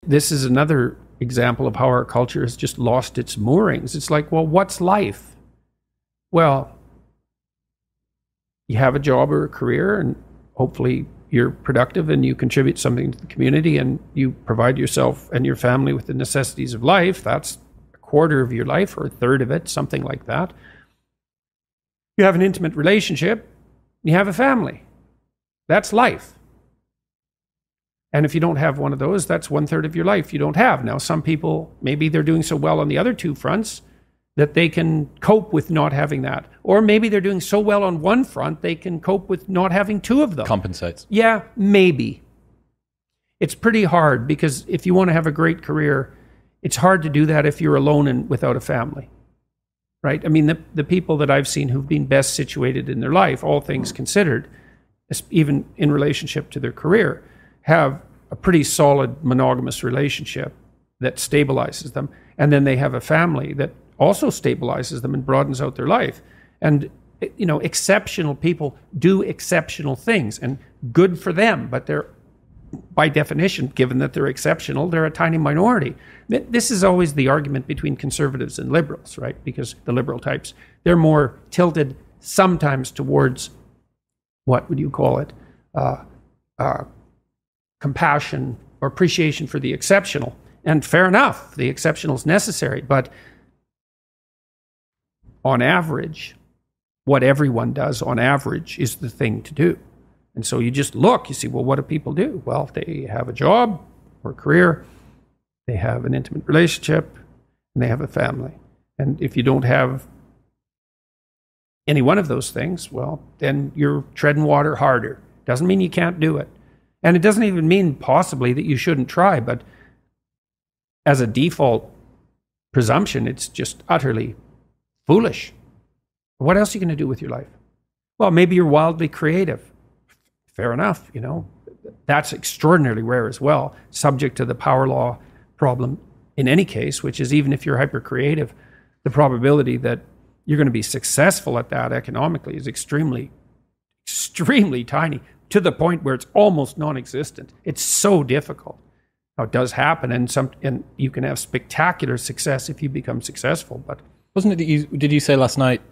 this is another example of how our culture has just lost its moorings. It's like, well, what's life? Well, you have a job or a career, and hopefully you're productive and you contribute something to the community, and you provide yourself and your family with the necessities of life. That's a quarter of your life, or a third of it, something like that. You have an intimate relationship, you have a family. That's life. And if you don't have one of those, that's 1/3 of your life you don't have. Now, some people, maybe they're doing so well on the other two fronts that they can cope with not having that. Or maybe they're doing so well on one front, they can cope with not having two of them. Compensates. Yeah, maybe. It's pretty hard, because if you want to have a great career, it's hard to do that if you're alone and without a family, right? I mean, the people that I've seen who've been best situated in their life, all things considered, even in relationship to their career, have a pretty solid monogamous relationship that stabilizes them. And then they have a family that also stabilizes them and broadens out their life. And, you know, exceptional people do exceptional things, and good for them, but they're, by definition, given that they're exceptional, they're a tiny minority. This is always the argument between conservatives and liberals, right? Because the liberal types, they're more tilted sometimes towards, what would you call it? Compassion or appreciation for the exceptional. And fair enough, the exceptional is necessary, but on average, what everyone does on average is the thing to do. And so you just look, you see, well, what do people do? Well, they have a job or a career, they have an intimate relationship, and they have a family. And if you don't have any one of those things, well, then you're treading water harder. Doesn't mean you can't do it. And it doesn't even mean possibly that you shouldn't try, but as a default presumption, it's just utterly foolish. What else are you going to do with your life? Well, maybe you're wildly creative. Fair enough, you know. That's extraordinarily rare as well, subject to the power law problem in any case, which is, even if you're hyper creative, the probability that you're going to be successful at that economically is extremely, extremely tiny, to the point where it's almost non-existent. It's so difficult. Now, it does happen, and you can have spectacular success if you become successful. But wasn't it that did you say last night,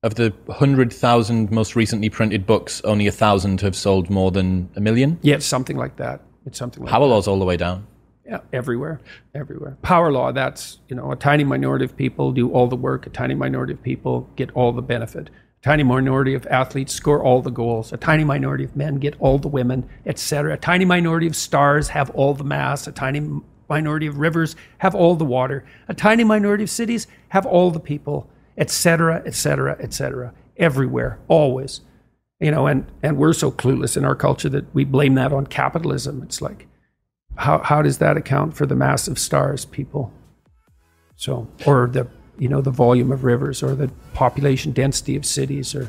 of the 100,000 most recently printed books, only 1,000 have sold more than 1 million? Yeah, it's something like that. It's something like Power law's all the way down. Yeah, everywhere. Power law, that's, you know, a tiny minority of people do all the work. A tiny minority of people get all the benefit. A tiny minority of athletes score all the goals. A tiny minority of men get all the women, etc. A tiny minority of stars have all the mass. A tiny minority of rivers have all the water. A tiny minority of cities have all the people, etc., etc., etc. Everywhere, always. You know, and we're so clueless in our culture that we blame that on capitalism. It's like, how does that account for the mass of stars, people? So, or the, you know, the volume of rivers, or the population density of cities, or...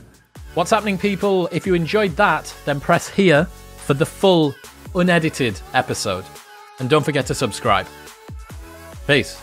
What's happening, people? If you enjoyed that, then press here for the full, unedited episode. And don't forget to subscribe. Peace.